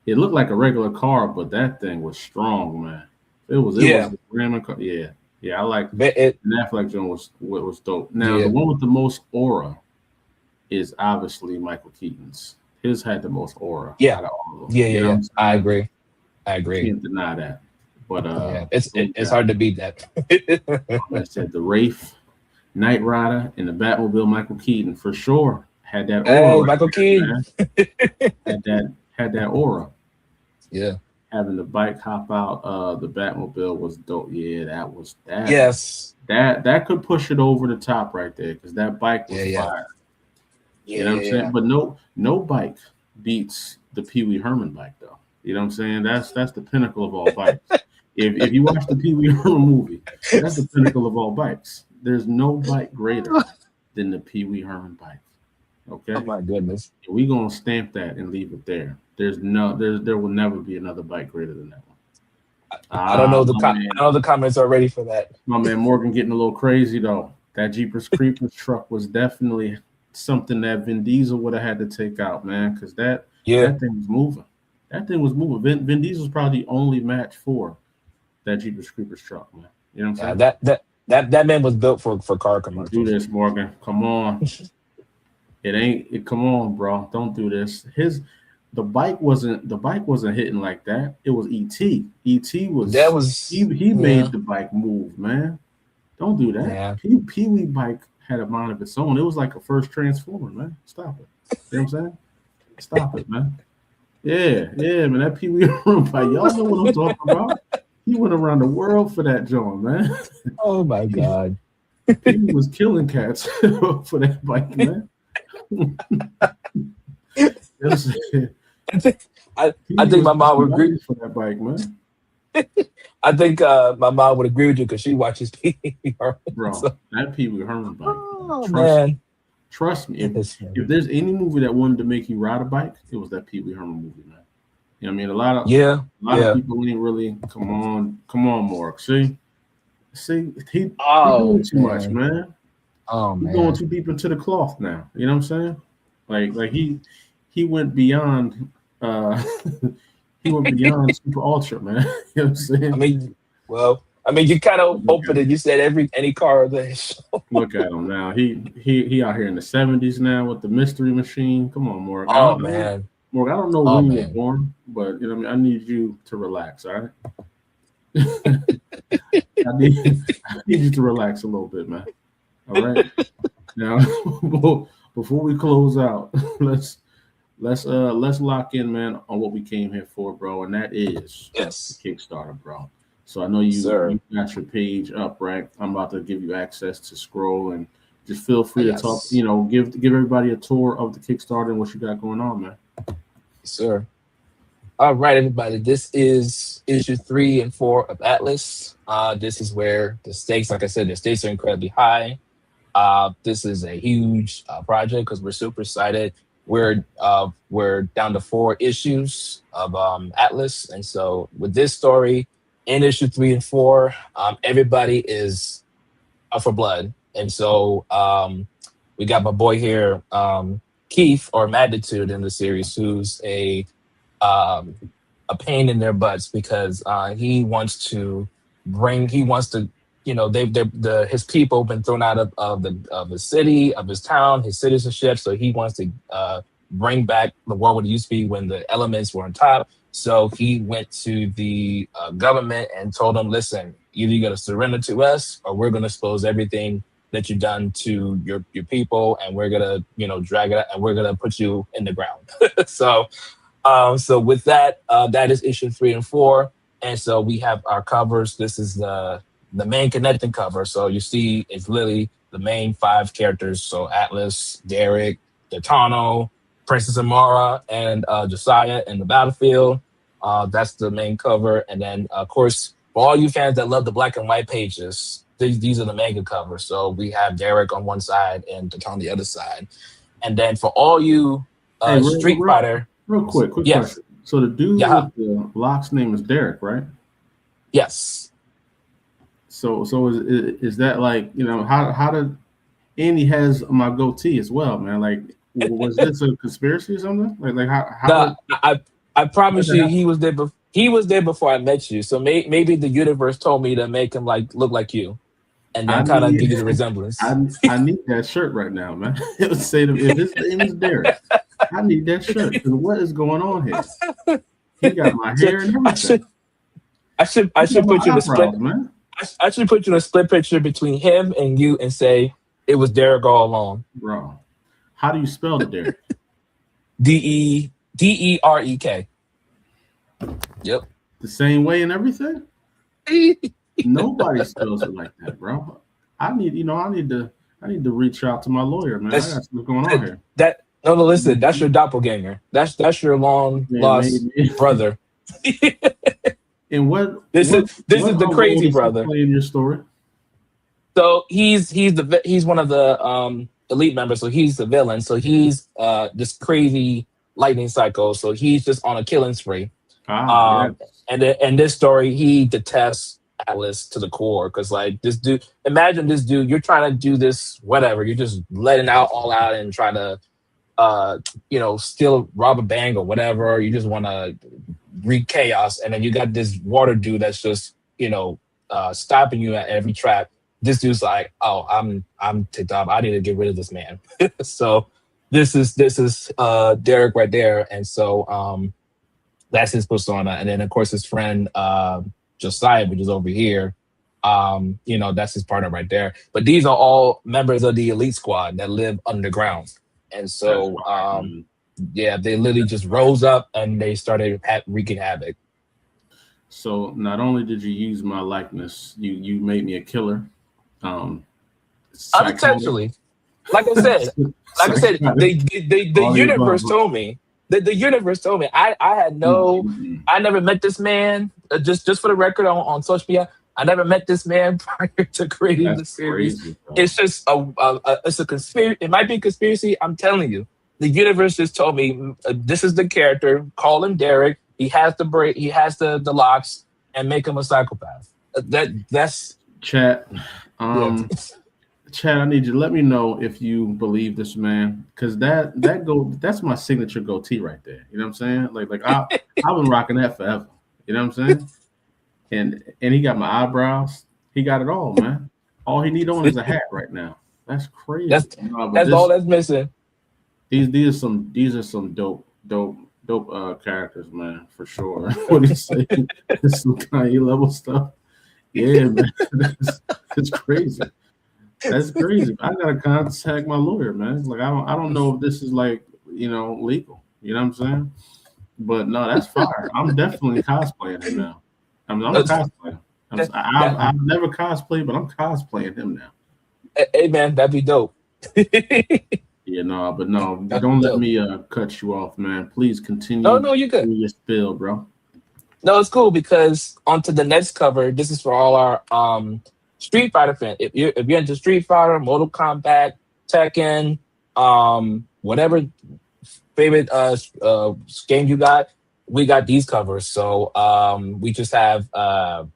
It looked like a regular car, but that thing was strong, man. It was yeah, a ramming car. Yeah, yeah. I like but it Ben Affleck joint was dope. Now the yeah, one with the most aura is obviously Michael Keaton's. His had the most aura yeah, out of all of them. yeah, You yeah, know what yeah. I'm I saying? agree. I You agree. can't deny that. But Yeah, who we it's got? hard to beat that. Like I said the Wraith, Knight Rider, and the Batmobile. Michael Keaton for sure had that aura Hey, right Michael there, Keaton. man. Had that aura. Yeah. Having the bike hop out the Batmobile was dope. Yeah, that was that Yes. that could push it over the top right there because that bike Yeah. was Yeah. fire. Yeah. You know what I'm Yeah. saying? Yeah. But no bike beats the Pee Wee Herman bike though. You know what I'm saying? That's the pinnacle of all bikes. If you watch the Pee Wee Herman movie, that's the pinnacle of all bikes. There's no bike greater than the Pee Wee Herman bike. Oh Okay, my goodness. we gonna stamp that and leave it there. There will never be another bike greater than that one. I don't know My I man, know the comments are ready for that. my man Morgan getting a little crazy though. That Jeepers Creepers truck was definitely something that Vin Diesel would have had to take out, man, because Yeah. that thing was moving. That thing was moving. Vin Diesel's probably the only match for that Jeepers Creepers truck, man. You know what I'm Yeah. saying? That man was built for car Don't do commercials. this, Morgan. Come on. It ain't it come on, bro. Don't do this. The bike wasn't hitting like that. It was ET. ET That was was he made yeah. the bike move, man. Don't do that. Yeah. Pee Wee bike had a mind of its own. It was like a first transformer, man. Stop it. You know what I'm saying? Stop it, man. Yeah, yeah, man. That Pee Wee bike. Y'all know what I'm talking about. He went around the world for that joint, man. Oh my God. Pee Wee was killing cats for that bike, man. Yes, I think Pee I Wee think was my mom pushing would agree. buttons for that bike, man. I think my mom would agree with you because she watches PR. Bro, So, that Pee Wee Herman bike. oh Trust man. trust me. It's If there's any movie that wanted to make you ride a bike, it was that Pee Wee Herman movie, man. You know what I mean? yeah. A lot of Yeah. people ain't really come on, Mark. See, he Oh doing too much, man. man. Oh He going man. too deep into the cloth now. You know what I'm saying? Like he went beyond uh he went beyond super ultra, man. You know what I'm I saying? mean, well, I mean, you kind of Look at opened it. him. You said any car of the show. Look at him now. He out here in the 70s now with the mystery machine. Come on, Morg. Oh man. Morg, I don't know Oh when you were man. born, but you know what I mean, I need you to relax, all right? I need you to relax a little bit, man. All right. Now before we close out, let's lock in, man, on what we came here for, bro, and that is the Yes, Kickstarter, bro. So I know you sir. got your page up, right? I'm about to give you access to scroll and just feel free to talk. Yes, Give everybody a tour of the Kickstarter and what you got going on, man. sir. All right, everybody. This is issue 3 and 4 of Atlas. This is where the stakes, like I said, the stakes are incredibly high. This is a huge project because we're super excited. We're down to 4 issues of Atlas, and so with this story in issue 3 and 4, everybody is up for blood, and so we got my boy here, Keith or Magnitude in the series, who's um, a pain in their butts because he wants to they his people been thrown out of the city, of his town, his citizenship, so he wants to bring back the world what it used to be when the elements were on top. So he went to the government and told them, listen, Either you're gonna surrender to us, or we're gonna expose everything that you've done to your people, and we're gonna, drag it out, and we're gonna put you in the ground. So with that, that is issue 3 and 4, and so we have our covers. This is the main connecting cover. So you see, it's literally the main 5 characters. So Atlas, Derek, Gaetano, Princess Amara, and Josiah in the battlefield. That's the main cover, and then of course, for all you fans that love the black and white pages, these are the mega covers. So we have Derek on one side and Gaetano on the other side, and then for all you Hey, Street Fighter. real quick Yes. question. So the dude Yeah. with the locks name is Derek, right? Yes. So is that like, how did, and he has my goatee as well, man. Like, was this a conspiracy or something? Like how No, I promise did that you, happen? he was there. He was there before I met you. So maybe the universe told me to make him look like you, and I then kind of need give you the resemblance. I need that shirt right now, man. It would say to me, if his name is Derek, I need that shirt. Because what is going on here? He got my So hair and I should everything. I He got should my put you in a split. eyebrows, man. I should put you in a split picture between him and you, and say it was Derek all along. Bro. How do you spell the Derek? Derek. Yep. The same way and everything? Nobody spells it like that, bro. I need to reach out to my lawyer, man. I got That's what's going on here. that. No, listen. That's your doppelganger. That's your long Man, lost brother. And what This what is this what is the role crazy does he brother. play in your story? So he's one of the elite members. So he's the villain. So he's this crazy lightning cycle. So he's just on a killing spree. Yeah. And in this story, he detests Atlas to the core, because like this dude. Imagine this dude. You're trying to do this, whatever. You're just letting out all out and try to rob a bank or whatever. You just want to wreak chaos, and then you got this water dude that's just stopping you at every trap. This dude's like, oh, I'm ticked off. I need to get rid of this man. So this is Derek right there, and so that's his persona. And then of course his friend Josiah, which is over here. That's his partner right there. But these are all members of the elite squad that live underground, and so yeah, they literally just rose up and they started wreaking havoc. So not only did you use my likeness, you made me a killer. Psychotic. Unintentionally, like I said, the All the universe above. told me. The universe told me. I had no. I never met this man. Just for the record, on social media, I never met this man prior to creating the That's series. crazy, bro. It's just it's a conspiracy. It might be a conspiracy. I'm telling you, the universe just told me this is the character. Call him Derek. He has the break. He has the locks, and make him a psychopath. That's Chat. yeah. Chad, I need you to let me know if you believe this man, because that's my signature goatee right there. You know what I'm saying? Like I've been rocking that forever. You know what I'm saying? And he got my eyebrows. He got it all, man. All he need on is a hat right now. That's crazy. That's all that's missing. These are some dope characters, man, for sure. What do you say? It's some Kanye level stuff. Yeah, man. It's crazy. That's crazy. I gotta contact my lawyer, man. Like I don't know if this is like legal. You know what I'm saying? But no, that's fire. I'm definitely cosplaying him now. I'm a cosplayer. I've never cosplayed, but I'm cosplaying him now. Hey man, that'd be dope. Yeah, no, but no, don't let me cut you off, man. Please continue. No, you're good. Your spill, bro. No, it's cool, because onto the next cover. This is for all our Street Fighter fans. If you're into Street Fighter, Mortal Kombat, Tekken, whatever favorite game you got, we got these covers. So we just have the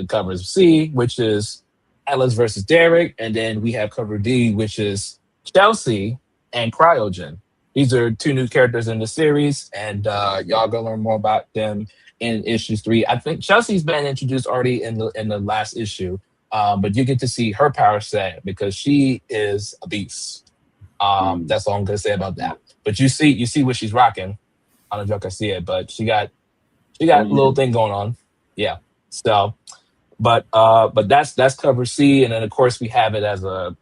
covers C, which is Atlas versus Derek, and then we have cover D, which is Chelsea and Cryogen. These are 2 new characters in the series, and y'all gonna learn more about them in issues 3. I think Chelsea's been introduced already in the last issue, but you get to see her power set because she is a beast. That's all I'm gonna say about that. But you see what she's rocking. I don't know if y'all can see it, but she got a little thing going on. Yeah. So But that's cover C, and then of course we have it as a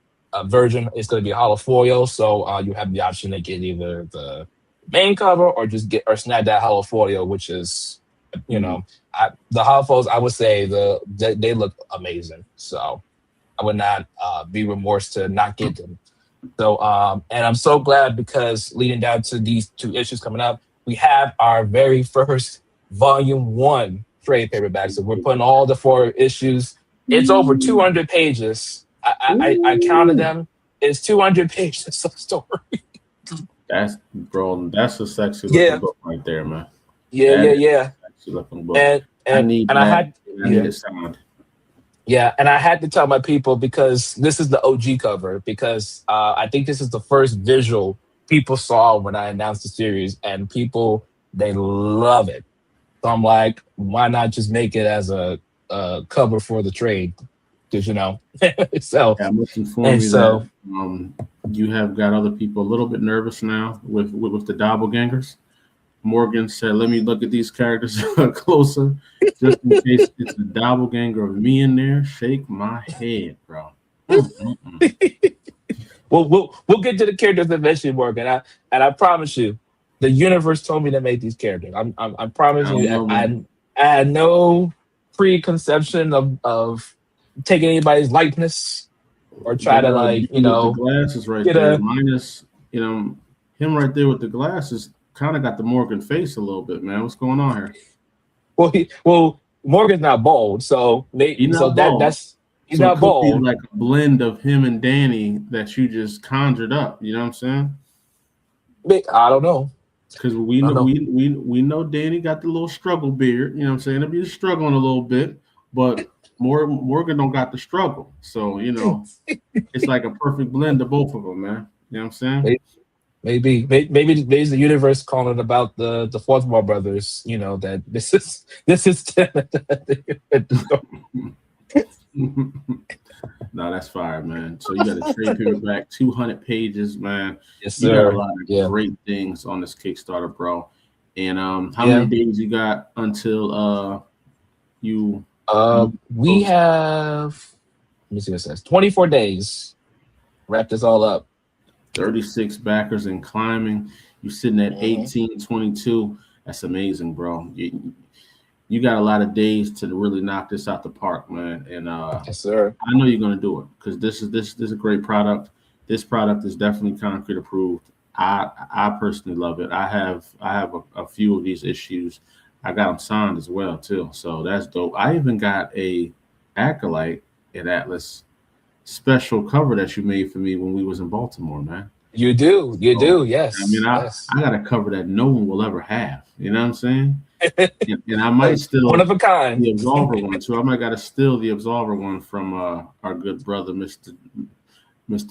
version. It's going to be a hollow foil, so you have the option to get either the main cover or just get or snag that hollow foil, which is Mhm. the hollow foils. I would say they look amazing, so I would not be remorse to not get them. So and I'm so glad because leading down to these two issues coming up, we have our very first volume 1 trade paperback. So we're putting all the 4 issues. It's over Ooh. 200 pages. I counted Ooh. them. It's 200 pages of story. That's bro. That's a sexy looking Yeah, book right there, man. yeah, That yeah, is yeah. a sexy looking book. And I and need and I that. had I need yeah. it signed. Yeah, and I had to tell my people because this is the OG cover because I think this is the first visual people saw when I announced the series, and people they love it. So I'm like, why not just make it as a cover for the trade? Because so Yeah, I must inform and you that so um, you have got other people a little bit nervous now with the doppelgangers. Morgan said, "Let me look at these characters closer, just in case it's a doppelganger of me in there." Shake my head, bro. Mm-mm-mm. we'll get to the characters eventually, Morgan. I promise you, the universe told me to make these characters. I'm I promising don't you, know, man. I had no preconception of taking anybody's likeness or try to like Dude with the glasses right get there, a minus him right there with the glasses, kind of got the Morgan face a little bit, man. What's going on here? well Morgan's not bald, so He's so not bald, he's so it not could be bald. like a blend of him and Danny that you just conjured up. You know what I'm saying? I don't know. Because we I don't know know. we know Danny got the little struggle beard. You know what I'm saying? He'll be struggling a little bit, but Morgan don't got the struggle. So it's like a perfect blend of both of them, man. You know what I'm saying? Maybe the universe calling about the Baltimore brothers. That this is No, that's fire, man. So you got a trade paperback, 200 pages, man. yes, You got a sir. lot of Yeah, great things on this Kickstarter, bro. And how many yeah. days you got until you We post have. Let me see what it says. 24 days. Wrap this all up. 36 backers and climbing? You sitting at Mhm. 1822. That's amazing, bro. You got a lot of days to really knock this out the park, man. And Yes, sir. I know you're going to do it because this is a great product. This product is definitely concrete approved. I personally love it. I have a few of these issues. I got them signed as well too, so that's dope. I even got a acolyte at Atlas special cover that you made for me when we was in Baltimore, man. You do. You So do. I mean, Yes. Yes. I got a cover that no one will ever have. You know what I'm saying? And I might One steal of a kind. the Absolver one too. I might got to steal the Absolver one from our good brother, Mr.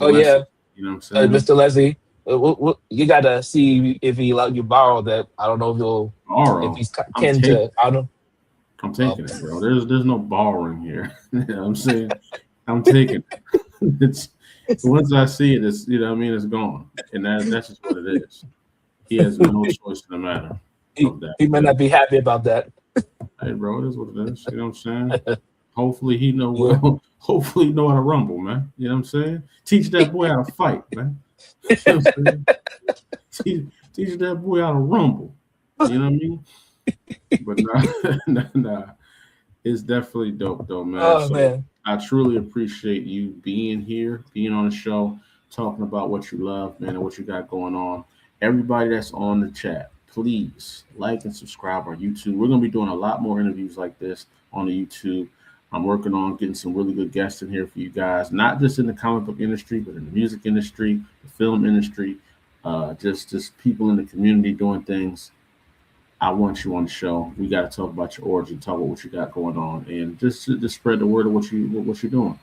Oh Leslie. yeah, You know what I'm saying? Mr. Leslie. You gotta see if he let you borrow that. I don't know if Borrow. he's I'm kin taking. to. I don't. I'm Well, taking it, bro. There's no borrowing here. You know what I'm saying? I'm taking it. It's once I see it, it's what I mean, it's gone, and that's just what it is. He has no choice in the matter he of that. he might not be happy about that. Hey, bro, it is what it is. You know what I'm saying? Hopefully he know Yeah. well. Hopefully he know how to rumble, man. You know what I'm saying? Teach that boy how to fight, man. You know what I'm saying? Teach that boy how to rumble. You know what I mean? But nah, nah. It's definitely dope, though, man. Oh So man. I truly appreciate you being here, being on the show, talking about what you love, man, and what you got going on. Everybody that's on the chat, please like and subscribe on YouTube. We're gonna be doing a lot more interviews like this on the YouTube. I'm working on getting some really good guests in here for you guys, not just in the comic book industry, but in the music industry, the film industry, just people in the community doing things. I want you on the show. We got to talk about your origin, talk about what you got going on, and just spread the word of what you're doing.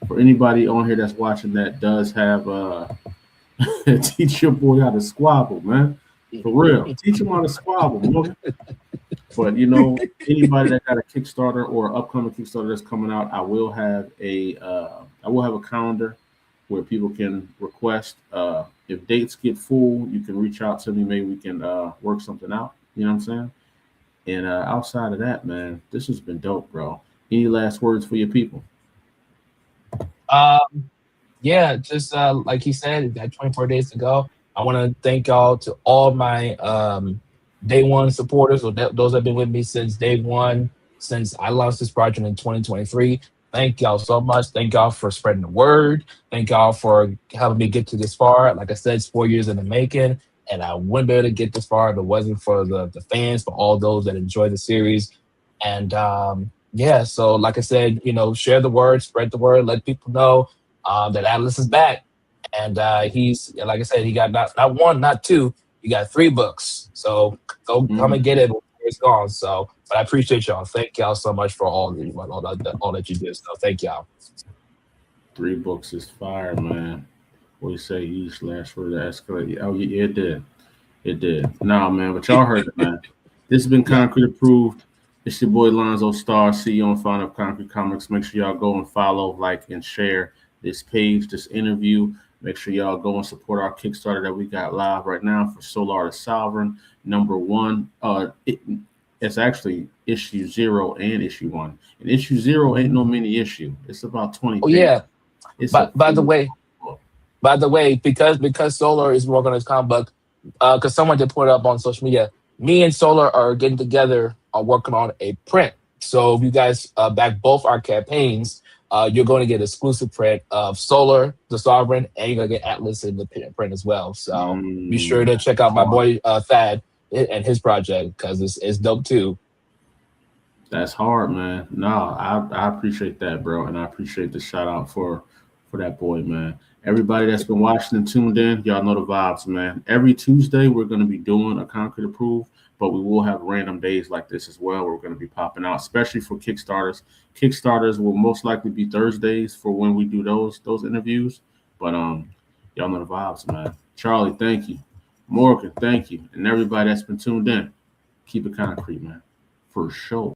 For anybody on here that's watching that does have teach your boy how to squabble, man. For real, teach him how to squabble, man. But anybody that got a Kickstarter or upcoming Kickstarter that's coming out, I will have a calendar where people can request. If dates get full, you can reach out to me. Maybe we can work something out. You know what I'm saying? And outside of that, man, this has been dope, bro. Any last words for your people? Um, yeah, just like he said, we got 24 days to go. I want to thank y'all to all my day one supporters, or those that have been with me since day one, since I launched this project in 2023. Thank y'all so much. Thank y'all for spreading the word. Thank y'all for helping me get to this far. Like I said, it's 4 years in the making, and I wouldn't be able to get this far if it wasn't for the fans, for all those that enjoy the series. And yeah, so like I said, share the word, spread the word, let people know that Atlas is back, and he's like I said, he got not one, not two, he got 3 books. So go come and get it before it's gone. So, but I appreciate y'all. Thank y'all so much for all that you did. So thank y'all. 3 books is fire, man. What you say? Each last word to escalate. Oh, yeah, it did. It did. Nah, man, but y'all heard it, man. This has been Yeah. Concrete Approved. It's your boy Lonzo Star, CEO and founder of Concrete Comics. Make sure y'all go and follow, like, and share this page, this interview. Make sure y'all go and support our Kickstarter that we got live right now for Solar the Sovereign, #1. It's actually issue 0 and issue 1. And issue 0 ain't no mini issue. It's about 20 Oh pages. yeah. It's a But by the full way, book. because Solar is working on his comic book, because someone did put it up on social media, me and Solar are getting together on working on a print. So if you guys back both our campaigns, you're going to get exclusive print of Solar, the Sovereign, and you're going to get Atlas in the print as well. So be sure to check out my Hard. boy Thad and his project, because it's dope too. That's hard, man. No, I appreciate that, bro, and I appreciate the shout out for that boy, man. Everybody that's been watching and tuned in, y'all know the vibes, man. Every Tuesday we're gonna be doing a Concrete Approved, but we will have random days like this as well. We're gonna be popping out, especially for Kickstarters. Kickstarters will most likely be Thursdays for when we do those interviews. But y'all know the vibes, man. Charlie, thank you. Morgan, thank you, and everybody that's been tuned in. Keep it concrete, man. For sure.